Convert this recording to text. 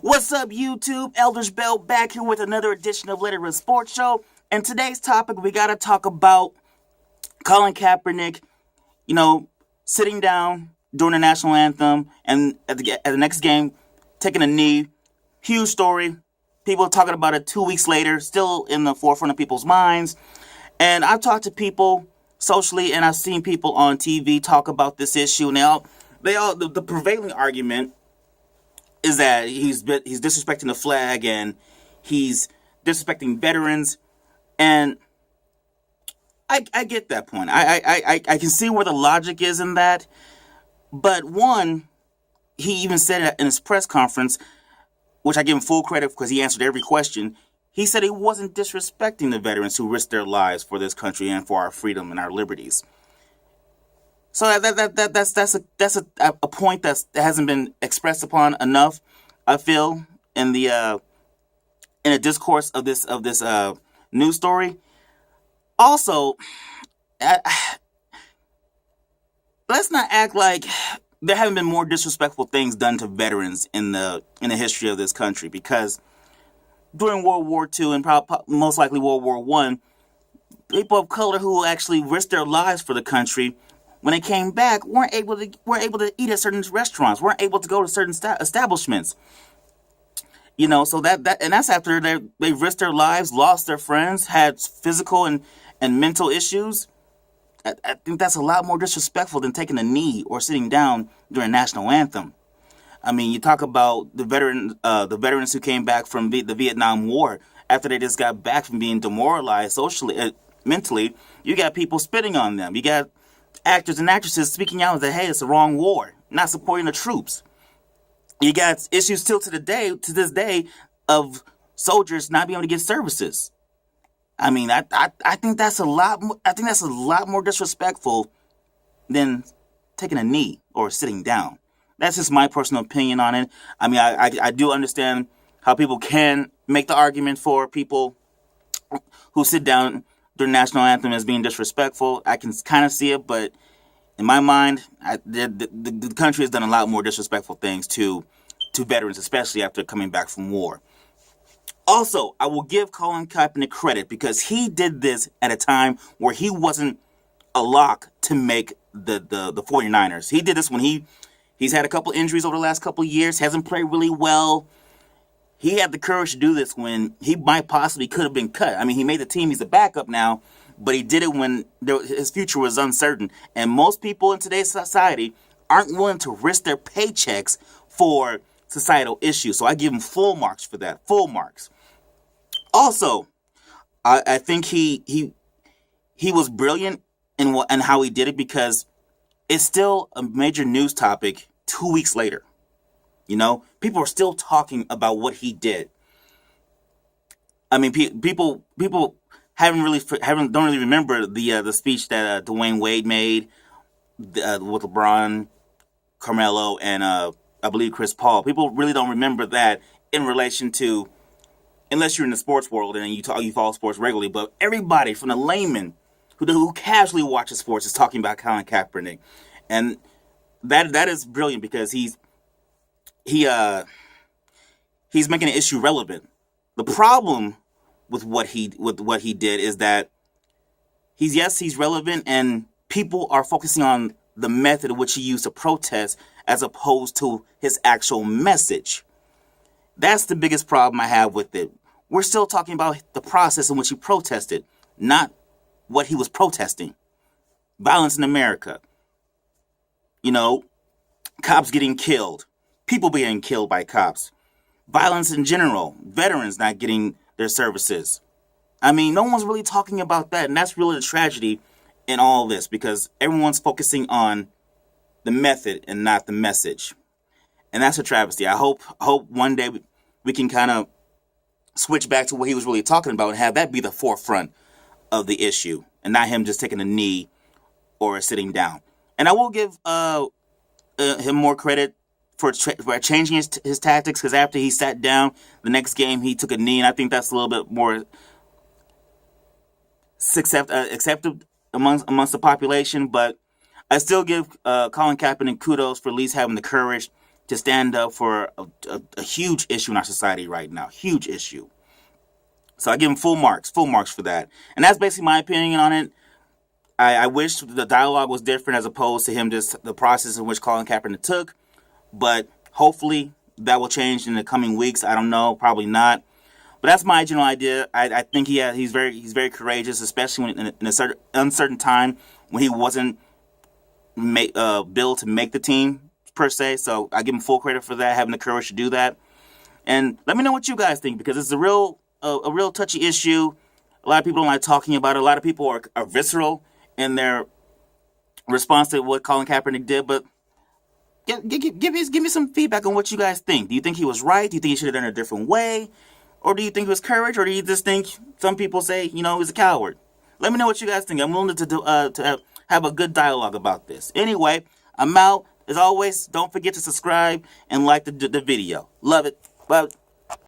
What's up, YouTube? Elders Bell back here with another edition of Let It Rip Sports Show. And today's topic, we got to talk about Colin Kaepernick, sitting down during the National Anthem and at the next game, taking a knee. Huge story. People talking about it 2 weeks later, still in the forefront of people's minds. And I've talked to people socially, and I've seen people on TV talk about this issue. And the prevailing argument is that he's disrespecting the flag and he's disrespecting veterans, and I get that point. I can see where the logic is in that, but one, he even said it in his press conference, which I give him full credit because he answered every question. He said he wasn't disrespecting the veterans who risked their lives for this country and for our freedom and our liberties. So that's a point that hasn't been expressed upon enough, I feel, in the discourse of this news story. Also, let's not act like there haven't been more disrespectful things done to veterans in the history of this country, because during World War II and most likely World War I, people of color who actually risked their lives for the country, when they came back, weren't able to eat at certain restaurants, weren't able to go to certain establishments. So that's after they risked their lives, lost their friends, had physical and mental issues. I think that's a lot more disrespectful than taking a knee or sitting down during National Anthem. I mean, you talk about the veterans who came back from the Vietnam War after they just got back from being demoralized socially, mentally. You got people spitting on them. You got actors and actresses speaking out that, hey, it's the wrong war, not supporting the troops. You got issues still to this day of soldiers not being able to get services. I mean, I think that's a lot. I think that's a lot more disrespectful than taking a knee or sitting down. That's just my personal opinion on it. I mean, I do understand how people can make the argument for people who sit down during National Anthem as being disrespectful. I can kind of see it, but in my mind, the country has done a lot more disrespectful things to veterans, especially after coming back from war. Also, I will give Colin Kaepernick credit because he did this at a time where he wasn't a lock to make the 49ers. He did this when he's had a couple injuries over the last couple of years, hasn't played really well. He had the courage to do this when he might possibly could have been cut. I mean, he made the team. He's a backup now, but he did it when his future was uncertain. And most people in today's society aren't willing to risk their paychecks for societal issues. So I give him full marks for that. Full marks. Also, I think he was brilliant in how he did it, because it's still a major news topic 2 weeks later. People are still talking about what he did. I mean, people don't really remember the speech that Dwayne Wade made with LeBron, Carmelo, and I believe Chris Paul. People really don't remember that in relation to, unless you're in the sports world and you follow sports regularly. But everybody from the layman who casually watches sports is talking about Colin Kaepernick, and that is brilliant because he's making an issue relevant. The problem with what he did is that he's relevant, and people are focusing on the method in which he used to protest as opposed to his actual message. That's the biggest problem I have with it. We're still talking about the process in which he protested, not what he was protesting. Violence in America. Cops getting killed. People being killed by cops. Violence in general. Veterans not getting their services. I mean, no one's really talking about that, and that's really the tragedy in all this, because everyone's focusing on the method and not the message. And that's a travesty. I hope one day we can kind of switch back to what he was really talking about and have that be the forefront of the issue, and not him just taking a knee or sitting down. And I will give him more credit for changing his tactics, because after he sat down, the next game he took a knee, and I think that's a little bit more accepted amongst the population. But I still give Colin Kaepernick kudos for at least having the courage to stand up for a huge issue in our society right now. Huge issue. So I give him full marks for that. And that's basically my opinion on it. I wish the dialogue was different as opposed to him just the process in which Colin Kaepernick took. But hopefully that will change in the coming weeks. I don't know, probably not. But that's my general idea. I think he's very courageous, especially when in a certain uncertain time when he wasn't billed to make the team per se. So I give him full credit for that, having the courage to do that. And let me know what you guys think, because it's a real touchy issue. A lot of people don't like talking about it. A lot of people are visceral in their response to what Colin Kaepernick did. But give me some feedback on what you guys think. Do you think he was right? Do you think he should have done it a different way? Or do you think it was courage? Or do you just think some people say, he was a coward? Let me know what you guys think. I'm willing to have a good dialogue about this. Anyway, I'm out. As always, don't forget to subscribe and like the video. Love it. Bye.